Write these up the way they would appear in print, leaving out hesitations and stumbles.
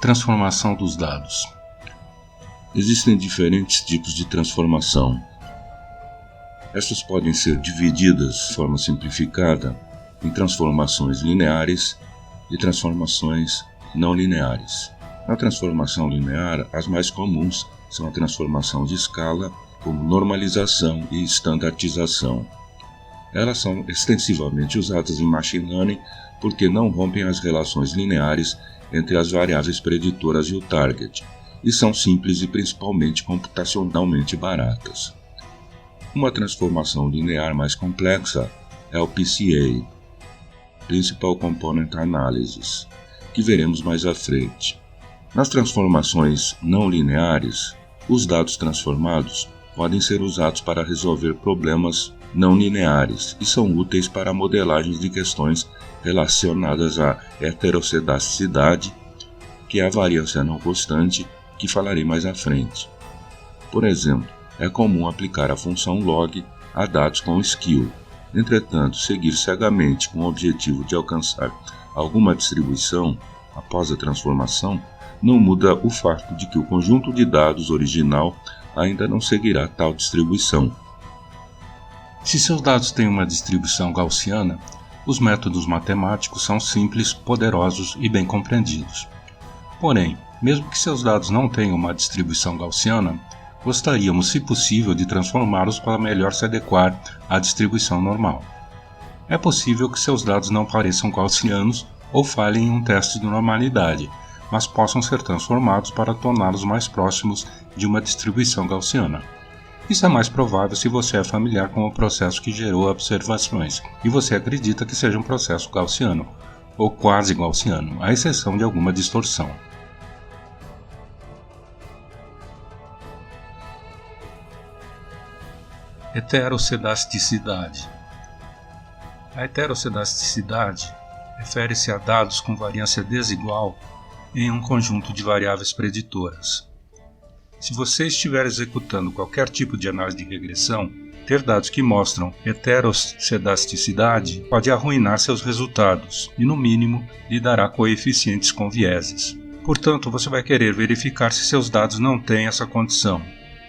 Transformação dos dados. Existem diferentes tipos de transformação. Estas podem ser divididas de forma simplificada em transformações lineares e transformações não lineares. Na transformação linear, as mais comuns são a transformação de escala, como normalização e estandartização. Elas são extensivamente usadas em machine learning porque não rompem as relações lineares entre as variáveis preditoras e o target, e são simples e principalmente computacionalmente baratas. Uma transformação linear mais complexa é o PCA, Principal Component Analysis, que veremos mais à frente. Nas transformações não lineares, os dados transformados podem ser usados para resolver problemas não lineares e são úteis para modelagens de questões relacionadas à heterocedasticidade, que é a variância não constante, que falarei mais à frente. Por exemplo, é comum aplicar a função log a dados com skill. Entretanto, seguir cegamente com o objetivo de alcançar alguma distribuição após a transformação não muda o fato de que o conjunto de dados original ainda não seguirá tal distribuição. Se seus dados têm uma distribuição gaussiana, os métodos matemáticos são simples, poderosos e bem compreendidos. Porém, mesmo que seus dados não tenham uma distribuição gaussiana, gostaríamos, se possível, de transformá-los para melhor se adequar à distribuição normal. É possível que seus dados não pareçam gaussianos ou falhem em um teste de normalidade, mas possam ser transformados para torná-los mais próximos de uma distribuição gaussiana. Isso é mais provável se você é familiar com o processo que gerou observações e você acredita que seja um processo gaussiano, ou quase gaussiano, à exceção de alguma distorção. Heterocedasticidade. A heterocedasticidade refere-se a dados com variância desigual em um conjunto de variáveis preditoras. Se você estiver executando qualquer tipo de análise de regressão, ter dados que mostram heterocedasticidade pode arruinar seus resultados e, no mínimo, lhe dará coeficientes com vieses. Portanto, você vai querer verificar se seus dados não têm essa condição.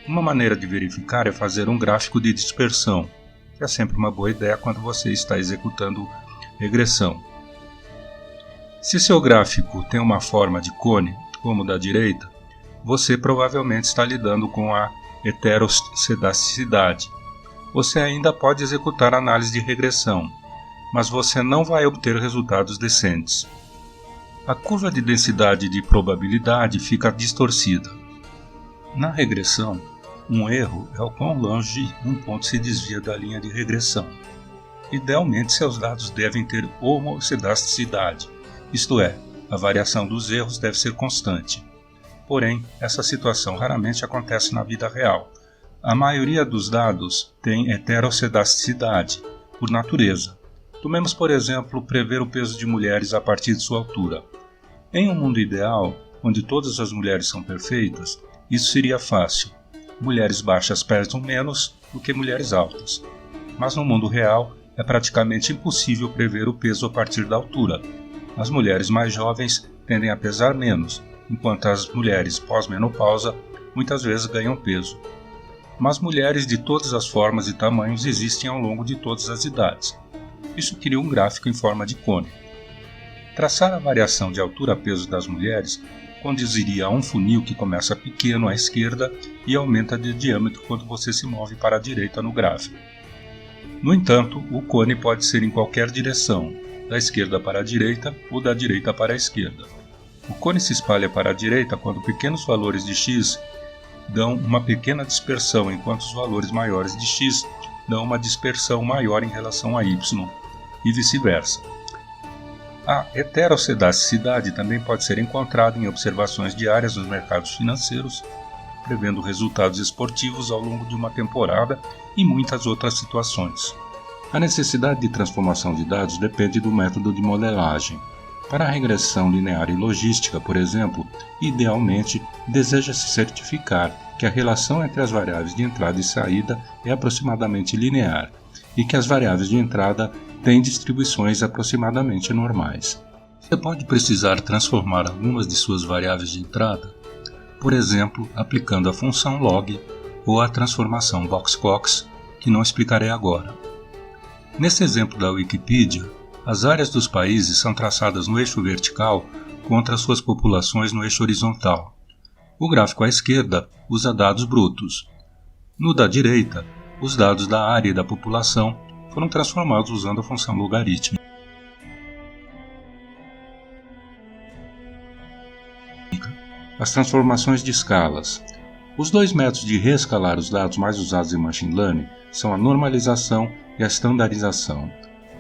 Uma maneira de verificar é fazer um gráfico de dispersão, que é sempre uma boa ideia quando você está executando regressão. Se seu gráfico tem uma forma de cone, como o da direita, você provavelmente está lidando com a heterocedasticidade. Você ainda pode executar análise de regressão, mas você não vai obter resultados decentes. A curva de densidade de probabilidade fica distorcida. Na regressão, um erro é o quão longe um ponto se desvia da linha de regressão. Idealmente, seus dados devem ter homocedasticidade, isto é, a variação dos erros deve ser constante. Porém, essa situação raramente acontece na vida real. A maioria dos dados tem heterocedasticidade, por natureza. Tomemos, por exemplo, prever o peso de mulheres a partir de sua altura. Em um mundo ideal, onde todas as mulheres são perfeitas, isso seria fácil. Mulheres baixas pesam menos do que mulheres altas. Mas no mundo real, é praticamente impossível prever o peso a partir da altura. As mulheres mais jovens tendem a pesar menos, enquanto as mulheres pós-menopausa muitas vezes ganham peso. Mas mulheres de todas as formas e tamanhos existem ao longo de todas as idades. Isso cria um gráfico em forma de cone. Traçar a variação de altura-peso das mulheres conduziria a um funil que começa pequeno à esquerda e aumenta de diâmetro quando você se move para a direita no gráfico. No entanto, o cone pode ser em qualquer direção, da esquerda para a direita ou da direita para a esquerda. O cone se espalha para a direita quando pequenos valores de x dão uma pequena dispersão, enquanto os valores maiores de x dão uma dispersão maior em relação a y, e vice-versa. A heterocedasticidade também pode ser encontrada em observações diárias nos mercados financeiros, prevendo resultados esportivos ao longo de uma temporada e muitas outras situações. A necessidade de transformação de dados depende do método de modelagem. Para a regressão linear e logística, por exemplo, idealmente deseja-se certificar que a relação entre as variáveis de entrada e saída é aproximadamente linear e que as variáveis de entrada têm distribuições aproximadamente normais. Você pode precisar transformar algumas de suas variáveis de entrada, por exemplo, aplicando a função log ou a transformação boxcox, que não explicarei agora. Nesse exemplo da Wikipedia, as áreas dos países são traçadas no eixo vertical contra suas populações no eixo horizontal. O gráfico à esquerda usa dados brutos. No da direita, os dados da área e da população foram transformados usando a função logarítmica. As transformações de escalas. Os dois métodos de reescalar os dados mais usados em Machine Learning são a normalização e a estandarização.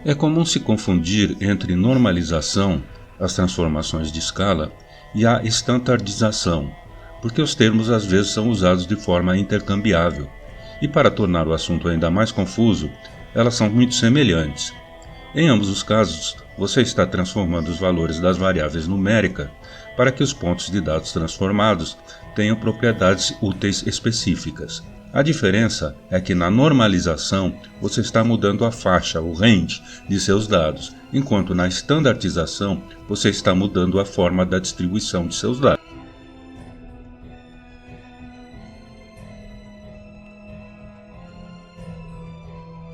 É comum se confundir entre normalização, as transformações de escala, e a estandardização, porque os termos às vezes são usados de forma intercambiável, e para tornar o assunto ainda mais confuso, elas são muito semelhantes. Em ambos os casos, você está transformando os valores das variáveis numéricas para que os pontos de dados transformados tenham propriedades úteis específicas. A diferença é que na normalização você está mudando a faixa, o range, de seus dados, enquanto na estandardização você está mudando a forma da distribuição de seus dados.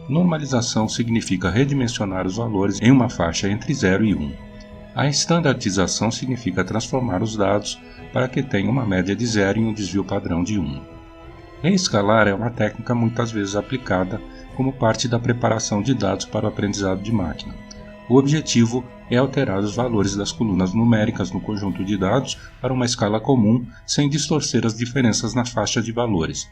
Normalização significa redimensionar os valores em uma faixa entre 0 e 1. A estandardização significa transformar os dados para que tenham uma média de 0 e um desvio padrão de 1. Reescalar é uma técnica muitas vezes aplicada como parte da preparação de dados para o aprendizado de máquina. O objetivo é alterar os valores das colunas numéricas no conjunto de dados para uma escala comum, sem distorcer as diferenças na faixa de valores.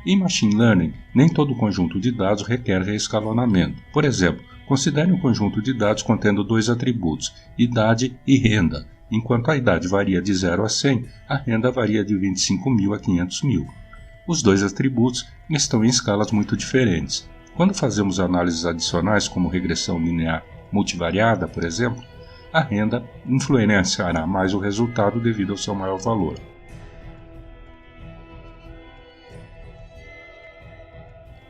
Em Machine Learning, nem todo conjunto de dados requer reescalonamento. Por exemplo, considere um conjunto de dados contendo dois atributos, idade e renda. Enquanto a idade varia de 0 a 100, a renda varia de 25.000 a 500.000. Os dois atributos estão em escalas muito diferentes. Quando fazemos análises adicionais, como regressão linear multivariada, por exemplo, a renda influenciará mais o resultado devido ao seu maior valor.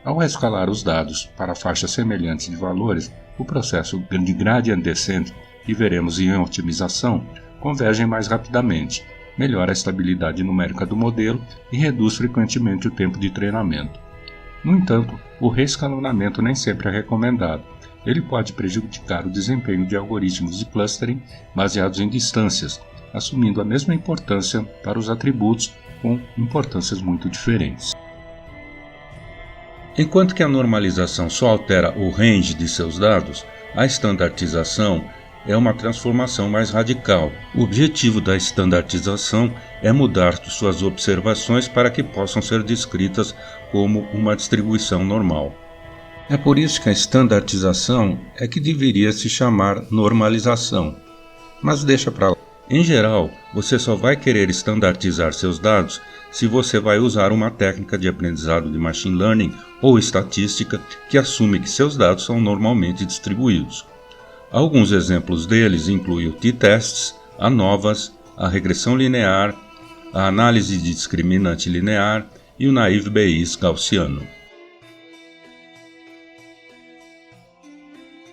Ao reescalar os dados para faixas semelhantes de valores, o processo de gradient descent, que veremos em otimização, convergem mais rapidamente, melhora a estabilidade numérica do modelo e reduz frequentemente o tempo de treinamento. No entanto, o reescalonamento nem sempre é recomendado. Ele pode prejudicar o desempenho de algoritmos de clustering baseados em distâncias, assumindo a mesma importância para os atributos com importâncias muito diferentes. Enquanto que a normalização só altera o range de seus dados, a estandardização é uma transformação mais radical. O objetivo da estandardização é mudar suas observações para que possam ser descritas como uma distribuição normal. É por isso que a estandardização é que deveria se chamar normalização. Mas deixa para lá. Em geral, você só vai querer estandardizar seus dados se você vai usar uma técnica de aprendizado de machine learning ou estatística que assume que seus dados são normalmente distribuídos. Alguns exemplos deles incluem o t-tests, ANOVAs, a regressão linear, a análise de discriminante linear e o naive Bayes gaussiano.